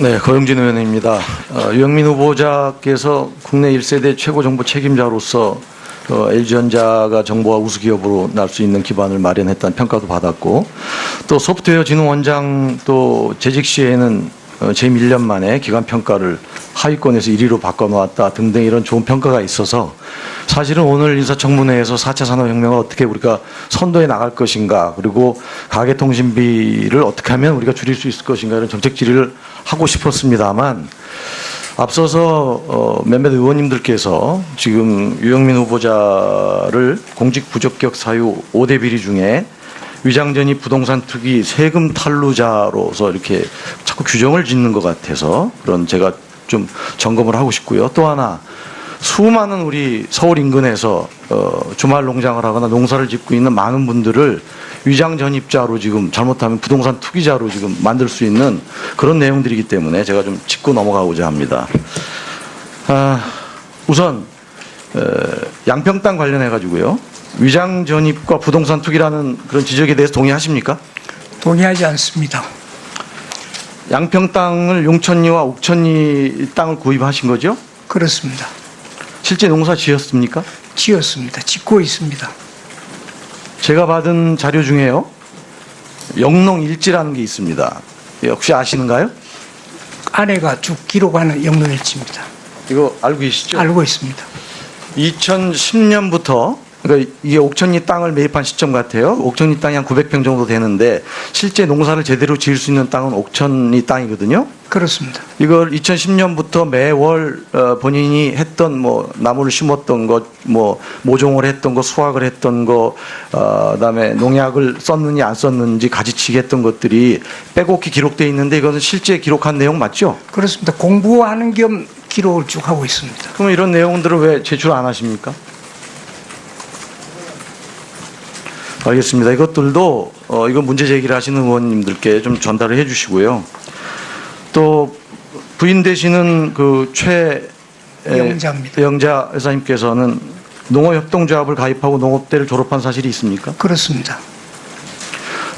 네, 거영진 의원입니다. 유영민 후보자께서 국내 1세대 최고 정보 책임자로서 LG전자가 정보화 우수 기업으로 날 수 있는 기반을 마련했다는 평가도 받았고, 또 소프트웨어 진흥원장 또 재직 시에는 재임 1년 만에 기관 평가를 하위권에서 1위로 바꿔놓았다 등등 이런 좋은 평가가 있어서 사실은 오늘 인사청문회에서 4차 산업혁명을 어떻게 우리가 선도해 나갈 것인가, 그리고 가계통신비를 어떻게 하면 우리가 줄일 수 있을 것인가 이런 정책 질의를 하고 싶었습니다만, 앞서서 몇몇 의원님들께서 지금 유영민 후보자를 공직 부적격 사유 5대 비리 중에 위장전입 부동산 투기 세금 탈루자로서 이렇게 자꾸 규정을 짓는 것 같아서 그런 제가 좀 점검을 하고 싶고요. 또 하나, 수많은 우리 서울 인근에서 주말 농장을 하거나 농사를 짓고 있는 많은 분들을 위장 전입자로 지금 잘못하면 부동산 투기자로 지금 만들 수 있는 그런 내용들이기 때문에 제가 좀 짚고 넘어가고자 합니다. 우선 양평 땅 관련해 가지고요. 위장 전입과 부동산 투기라는 그런 지적에 대해서 동의하십니까? 동의하지 않습니다. 양평 땅을 용천리와 옥천리 땅을 구입하신 거죠? 그렇습니다. 실제 농사 지었습니까? 지었습니다. 짓고 있습니다. 제가 받은 자료 중에요, 영농일지라는 게 있습니다. 혹시 아시는가요? 아내가 쭉 기록하는 영농일지입니다. 이거 알고 계시죠? 알고 있습니다. 2010년부터, 그러니까 이게 옥천리 땅을 매입한 시점 같아요. 옥천리 땅이 한 900평 정도 되는데 실제 농사를 제대로 지을 수 있는 땅은 옥천리 땅이거든요. 그렇습니다. 이걸 2010년부터 매월 본인이 했던 뭐 나무를 심었던 것, 뭐 모종을 했던 거, 수확을 했던 거, 그다음에 농약을 썼는지 안 썼는지 가지치기 했던 것들이 빼곡히 기록되어 있는데 이것은 실제 기록한 내용 맞죠? 그렇습니다. 공부하는 겸 기록을 쭉 하고 있습니다. 그럼 이런 내용들을 왜 제출 안 하십니까? 알겠습니다. 이것들도 이거 문제 제기를 하시는 의원님들께 좀 전달을 해 주시고요. 또 부인 되시는 그 영자 여사님께서는 농어협동조합을 가입하고 농업대를 졸업한 사실이 있습니까? 그렇습니다.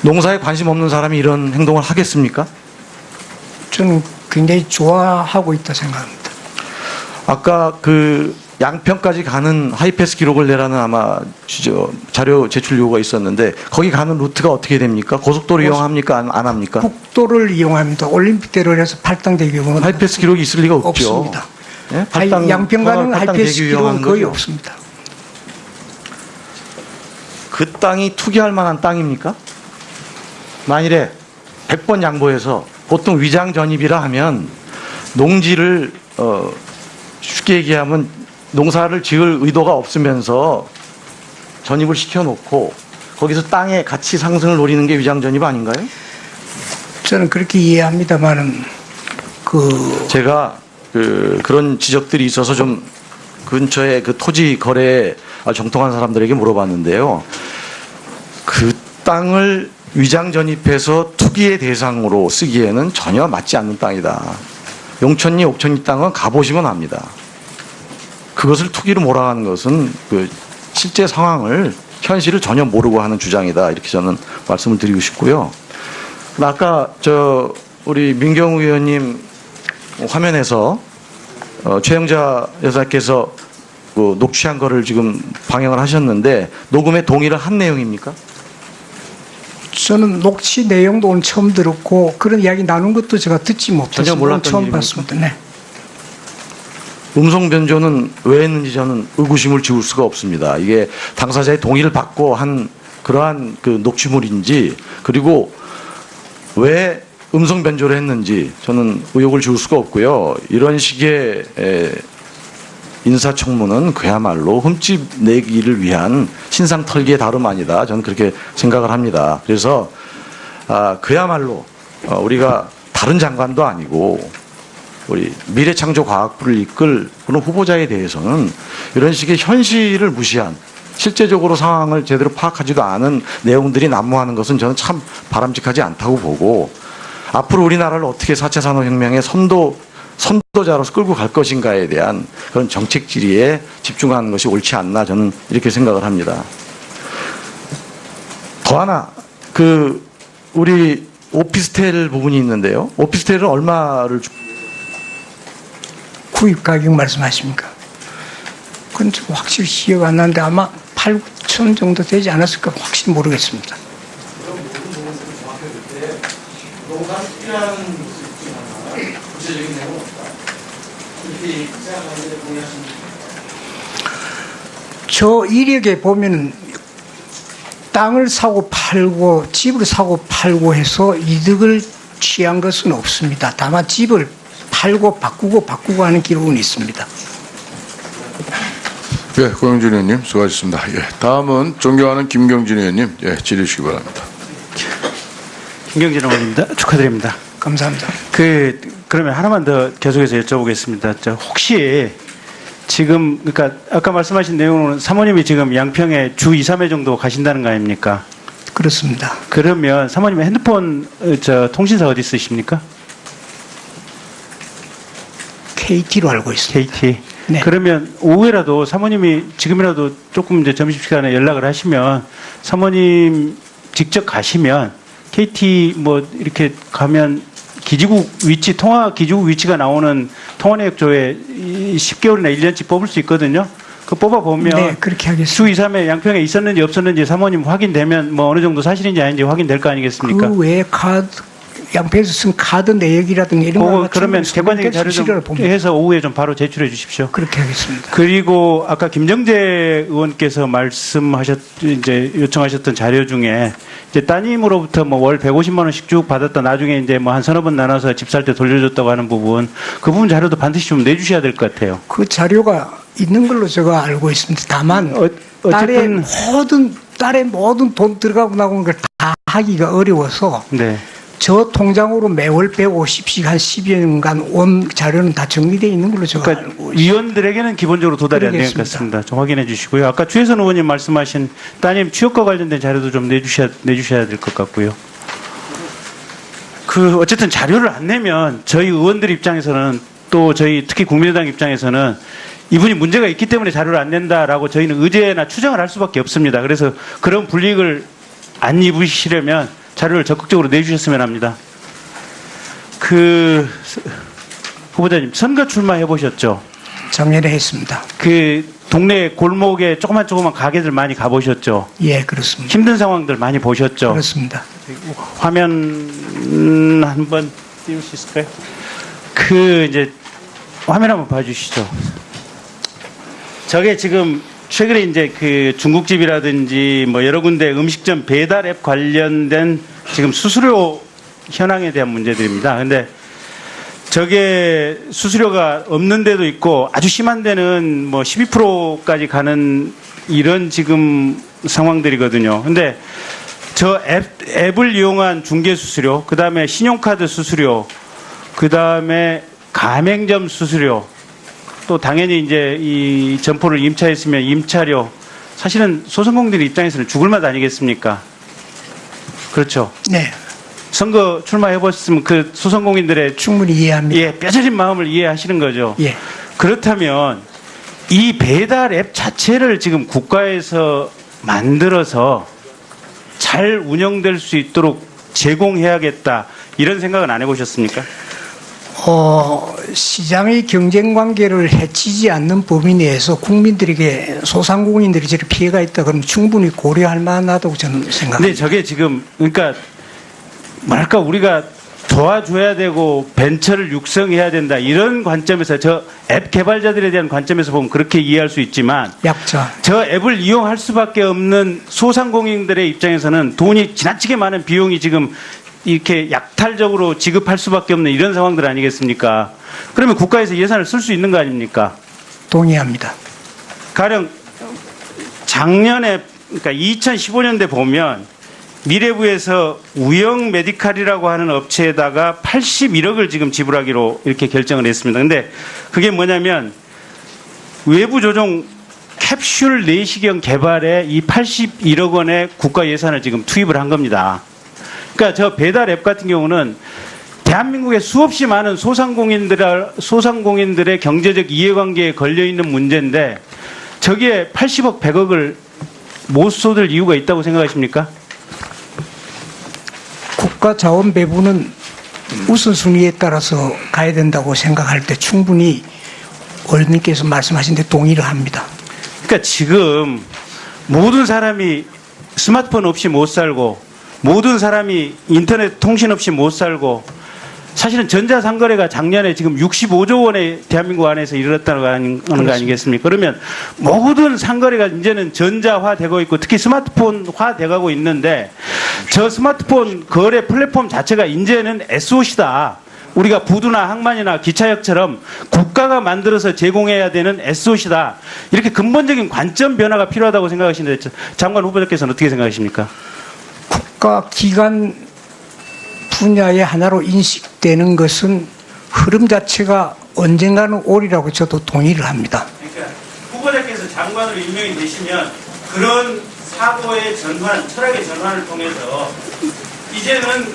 농사에 관심 없는 사람이 이런 행동을 하겠습니까? 저는 굉장히 좋아하고 있다 생각합니다. 아까 그 양평까지 가는 하이패스 기록을 내라는 아마 자료 제출 요구가 있었는데 거기 가는 루트가 어떻게 됩니까? 고속도로 이용합니까? 안 합니까? 국도를 이용합니다. 올림픽대로를 해서 팔당대교는 하이패스 기록이 있을 리가 없죠. 없습니다. 예? 양평 가는 하이패스 기록은 거의 없습니다. 그 땅이 투기할 만한 땅입니까? 만일에 100번 양보해서 보통 위장 전입이라 하면 농지를 쉽게 얘기하면 농사를 지을 의도가 없으면서 전입을 시켜놓고 거기서 땅의 가치 상승을 노리는 게 위장 전입 아닌가요? 저는 그렇게 이해합니다만은 제가 그런 지적들이 있어서 좀 근처에 그 토지 거래에 정통한 사람들에게 물어봤는데요. 그 땅을 위장 전입해서 투기의 대상으로 쓰기에는 전혀 맞지 않는 땅이다. 용천리, 옥천리 땅은 가보시면 압니다. 그것을 투기로 몰아가는 것은 그 실제 상황을, 현실을 전혀 모르고 하는 주장이다. 이렇게 저는 말씀을 드리고 싶고요. 아까 우리 민경우 의원님 화면에서 최영자 여사께서 그 녹취한 거를 지금 방영을 하셨는데 녹음에 동의를 한 내용입니까? 저는 녹취 내용도 오늘 처음 들었고 그런 이야기 나눈 것도 제가 듣지 못해서 전혀 몰랐던 처음 일입니까? 봤습니다. 네. 음성 변조는 왜 했는지 저는 의구심을 지울 수가 없습니다. 이게 당사자의 동의를 받고 한 그러한 그 녹취물인지, 그리고 왜 음성 변조를 했는지 저는 의혹을 지울 수가 없고요. 이런 식의 인사청문은 그야말로 흠집 내기를 위한 신상털기의 다름 아니다. 저는 그렇게 생각을 합니다. 그래서 그야말로 우리가 다른 장관도 아니고 우리 미래창조과학부를 이끌 그런 후보자에 대해서는 이런 식의 현실을 무시한, 실제적으로 상황을 제대로 파악하지도 않은 내용들이 난무하는 것은 저는 참 바람직하지 않다고 보고, 앞으로 우리나라를 어떻게 4차 산업혁명의 선도자로서 끌고 갈 것인가에 대한 그런 정책 질의에 집중하는 것이 옳지 않나, 저는 이렇게 생각을 합니다. 더 하나, 우리 오피스텔 부분이 있는데요. 오피스텔은 얼마를 구입 가격 말씀하십니까? 그건 좀 확실히 기억 안 나는데 아마 8, 9천 정도 되지 않았을까 확실히 모르겠습니다. 저 이력에 보면은 땅을 사고 팔고 집을 사고 팔고 해서 이득을 취한 것은 없습니다. 다만 집을 팔고 바꾸고 하는 기록은 있습니다. 예, 고영진 의원님 수고하셨습니다. 예, 다음은 존경하는 김경진 의원님 질의 주시기 바랍니다. 김경진 의원입니다. 축하드립니다. 감사합니다. 그러면 하나만 더 계속해서 여쭤보겠습니다. 혹시 지금 그러니까 아까 말씀하신 내용은 사모님이 지금 양평에 주 2, 3회 정도 가신다는 거 아닙니까? 그렇습니다. 그러면 사모님 핸드폰 통신사 어디 쓰십니까? KT로 알고 있습니다. KT. 네. 그러면 오후에라도 사모님이 지금이라도 조금 이제 점심시간에 연락을 하시면 사모님 직접 가시면 KT 뭐 이렇게 가면 기지국 위치, 통화 기지국 위치가 나오는 통화내역조에 10개월이나 1년치 뽑을 수 있거든요. 그 뽑아보면 네, 그렇게 하겠습니다. 주 2, 3회 양평에 있었는지 없었는지 사모님 확인되면 뭐 어느 정도 사실인지 아닌지 확인될 거 아니겠습니까? 그 외에 양평에서 쓴 카드 내역이라든가 이런 거 그러면 객관적인 자료 좀 해서 오후에 좀 바로 제출해 주십시오. 그렇게 하겠습니다. 그리고 아까 김정재 의원께서 이제 요청하셨던 자료 중에 이제 따님으로부터 뭐 월 150만 원씩 쭉 받았다 나중에 이제 뭐 한 서너 번 나눠서 집 살 때 돌려줬다고 하는 부분 그 부분 자료도 반드시 좀 내주셔야 될 것 같아요. 그 자료가 있는 걸로 제가 알고 있습니다. 다만 어쨌든 딸의 모든 돈 들어가고 나온 걸 다 하기가 어려워서 네. 저 통장으로 매월 150씩 한 10여 년간 온 자료는 다 정리되어 있는 걸로 제가 그러니까 알고 있습니다. 위원들에게는 기본적으로 도달이 안 되는 것 그러겠습니다. 같습니다. 좀 확인해 주시고요. 아까 주혜선 의원님 말씀하신 따님 취업과 관련된 자료도 좀 내주셔야 될 것 같고요. 어쨌든 자료를 안 내면 저희 의원들 입장에서는 또 저희 특히 국민의당 입장에서는 이분이 문제가 있기 때문에 자료를 안 낸다라고 저희는 의제나 추정을 할 수밖에 없습니다. 그래서 그런 불이익을 안 입으시려면 자료를 적극적으로 내주셨으면 합니다. 후보자님 선거 출마해 보셨죠? 작년에 했습니다. 동네 골목에 조그만 가게들 많이 가보셨죠? 예, 그렇습니다. 힘든 상황들 많이 보셨죠? 그렇습니다. 화면 한번 띄울 수 있을까요? 이제 화면 한번 봐주시죠. 저게 지금 최근에 이제 중국집이라든지 뭐 여러 군데 음식점 배달 앱 관련된 지금 수수료 현황에 대한 문제들입니다. 근데 저게 수수료가 없는 데도 있고 아주 심한 데는 뭐 12%까지 가는 이런 지금 상황들이거든요. 근데 저 앱을 이용한 중개 수수료, 그 다음에 신용카드 수수료, 그 다음에 가맹점 수수료, 또 당연히 이제 이 점포를 임차했으면 임차료, 사실은 소상공인들 입장에서는 죽을 맛 아니겠습니까? 그렇죠. 네, 선거 출마해보셨으면 그 소상공인들의 충분히 이해합니다. 뼈저린 마음을 이해하시는 거죠. 예. 그렇다면 이 배달 앱 자체를 지금 국가에서 만들어서 잘 운영될 수 있도록 제공해야겠다 이런 생각은 안 해보셨습니까? 시장의 경쟁 관계를 해치지 않는 범위 내에서 국민들에게 소상공인들이 저렇게 피해가 있다 그러면 충분히 고려할 만하다고 저는 생각합니다. 근데 저게 지금 그러니까 뭐랄까 우리가 도와줘야 되고 벤처를 육성해야 된다 이런 관점에서 저 앱 개발자들에 대한 관점에서 보면 그렇게 이해할 수 있지만 약자. 저 앱을 이용할 수밖에 없는 소상공인들의 입장에서는 돈이 지나치게 많은 비용이 지금 이렇게 약탈적으로 지급할 수밖에 없는 이런 상황들 아니겠습니까? 그러면 국가에서 예산을 쓸 수 있는 거 아닙니까? 동의합니다. 가령 작년에 그러니까 2015년대 보면 미래부에서 우영 메디칼이라고 하는 업체에다가 81억을 지금 지불하기로 이렇게 결정을 했습니다. 근데 그게 뭐냐면 외부 조종 캡슐 내시경 개발에 이 81억 원의 국가 예산을 지금 투입을 한 겁니다. 그러니까 저 배달 앱 같은 경우는 대한민국의 수없이 많은 소상공인들의 경제적 이해관계에 걸려있는 문제인데 저기에 80억, 100억을 못 쏟을 이유가 있다고 생각하십니까? 국가 자원 배분은 우선순위에 따라서 가야 된다고 생각할 때 충분히 의원님께서 말씀하신 데 동의를 합니다. 그러니까 지금 모든 사람이 스마트폰 없이 못 살고 모든 사람이 인터넷 통신 없이 못 살고 사실은 전자상거래가 작년에 지금 65조 원의 대한민국 안에서 이르렀다는 거 아니겠습니까? 그러면 모든 상거래가 이제는 전자화되고 있고 특히 스마트폰화되고 있는데 저 스마트폰 거래 플랫폼 자체가 이제는 SOC다. 우리가 부두나 항만이나 기차역처럼 국가가 만들어서 제공해야 되는 SOC다. 이렇게 근본적인 관점 변화가 필요하다고 생각하시는데 장관 후보자께서는 어떻게 생각하십니까? 국가 기관 분야의 하나로 인식되는 것은 흐름 자체가 언젠가는 오리라고 저도 동의를 합니다. 그러니까 후보자께서 장관으로 임명이 되시면 그런 사고의 전환, 철학의 전환을 통해서 이제는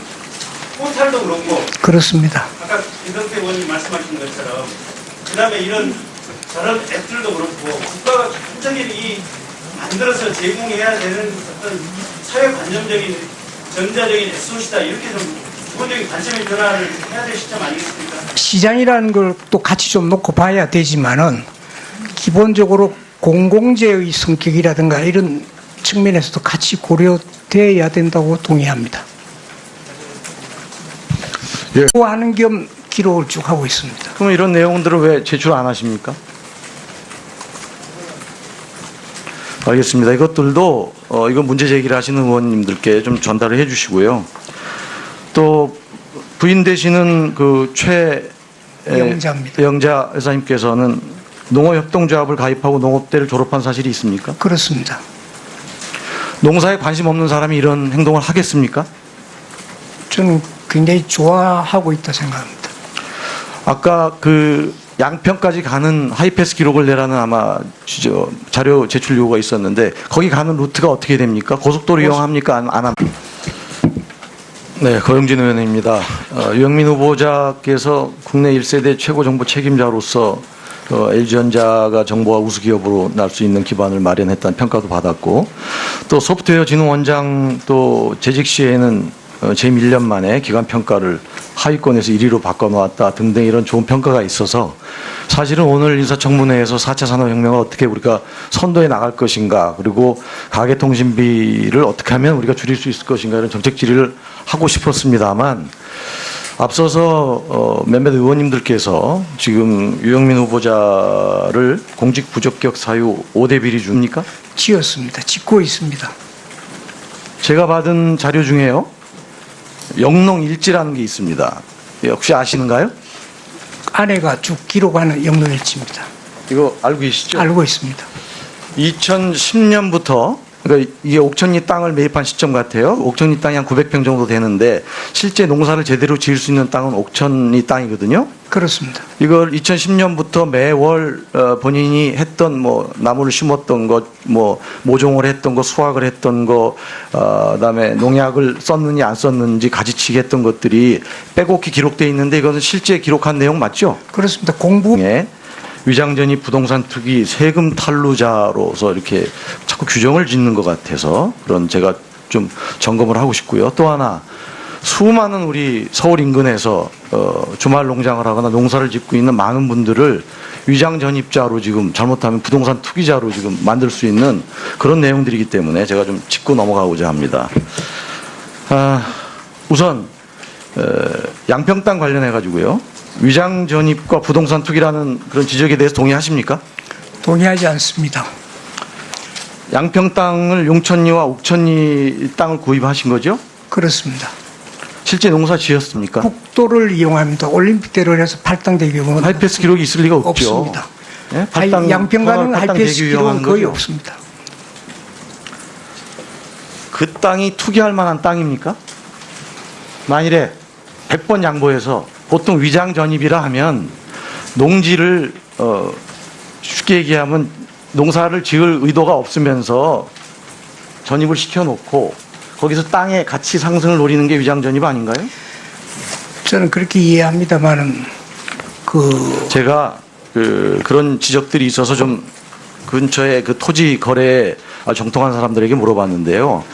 포탈도 그렇고 그렇습니다. 아까 김성태 의원님 말씀하신 것처럼 그다음에 이런 저런 앱들도 그렇고 국가가 기본적인 이 만들어서 제공해야 되는 어떤 사회 관념적인 전자적인 SOC다 이렇게 좀 기본적인 관점의 변화를 해야 될 시점 아니겠습니까? 시장이라는 걸 또 같이 좀 놓고 봐야 되지만은 기본적으로 공공재의 성격이라든가 이런 측면에서도 같이 고려돼야 된다고 동의합니다. 예. 하는 겸 기록을 쭉 하고 있습니다. 그럼 이런 내용들을 왜 제출 안 하십니까? 알겠습니다. 이것들도 이건 문제 제기를 하시는 의원님들께 좀 전달을 해주시고요. 또 부인되시는 그 영자입니다. 영자 여사님께서는 농어협동조합을 가입하고 농업대를 졸업한 사실이 있습니까? 그렇습니다. 농사에 관심 없는 사람이 이런 행동을 하겠습니까? 저는 굉장히 좋아하고 있다 생각합니다. 아까 그 양평까지 가는 하이패스 기록을 내라는 아마 자료 제출 요구가 있었는데 거기 가는 루트가 어떻게 됩니까? 고속도로 이용합니까? 안 합니까? 네, 거영진 의원입니다. 유영민 후보자께서 국내 1세대 최고 정보 책임자로서 LG전자가 정보화 우수기업으로 날 수 있는 기반을 마련했다는 평가도 받았고 또 소프트웨어 진흥원장 또 재직 시에는 재임 1년 만에 기간평가를 하위권에서 1위로 바꿔놓았다 등등 이런 좋은 평가가 있어서 사실은 오늘 인사청문회에서 4차 산업혁명을 어떻게 우리가 선도해 나갈 것인가 그리고 가계통신비를 어떻게 하면 우리가 줄일 수 있을 것인가 이런 정책 질의를 하고 싶었습니다만 앞서서 몇몇 의원님들께서 지금 유영민 후보자를 공직 부적격 사유 5대 비리 줍니까? 지었습니다. 짓고 있습니다. 제가 받은 자료 중에요. 영농일지라는 게 있습니다. 혹시 아시는가요? 아내가 쭉 기록하는 영농일지입니다. 이거 알고 계시죠? 알고 있습니다. 2010년부터 그러니까 이게 옥천리 땅을 매입한 시점 같아요. 옥천리 땅이 한 900평 정도 되는데 실제 농사를 제대로 지을 수 있는 땅은 옥천리 땅이거든요. 그렇습니다. 이걸 2010년부터 매월 본인이 했던 뭐 나무를 심었던 것, 뭐 모종을 했던 것, 수확을 했던 것, 그다음에 농약을 썼는지 안 썼는지 가지치기 했던 것들이 빼곡히 기록돼 있는데 이것은 실제 기록한 내용 맞죠? 그렇습니다. 공부 예. 위장전입 부동산 투기 세금 탈루자로서 이렇게 자꾸 규정을 짓는 것 같아서 그런 제가 좀 점검을 하고 싶고요. 또 하나 수많은 우리 서울 인근에서 주말 농장을 하거나 농사를 짓고 있는 많은 분들을 위장 전입자로 지금 잘못하면 부동산 투기자로 지금 만들 수 있는 그런 내용들이기 때문에 제가 좀 짚고 넘어가고자 합니다. 우선 양평 땅 관련해 가지고요. 위장 전입과 부동산 투기라는 그런 지적에 대해서 동의하십니까? 동의하지 않습니다. 양평 땅을 용천리와 옥천리 땅을 구입하신 거죠? 그렇습니다. 실제 농사 지었습니까? 국도를 이용합니다. 올림픽대로 해서 팔당대교는 하이패스 기록이 있을 리가 없죠. 없습니다. 예? 팔당, 양평가는 팔당 하이패스 대교 기록은 이용하는 거의 거죠? 없습니다. 그 땅이 투기할 만한 땅입니까? 만일에 100번 양보해서 보통 위장 전입이라 하면 농지를 쉽게 얘기하면 농사를 지을 의도가 없으면서 전입을 시켜놓고 거기서 땅의 가치 상승을 노리는 게 위장 전입 아닌가요? 저는 그렇게 이해합니다만은 제가 그런 지적들이 있어서 좀 근처에 그 토지 거래에 정통한 사람들에게 물어봤는데요.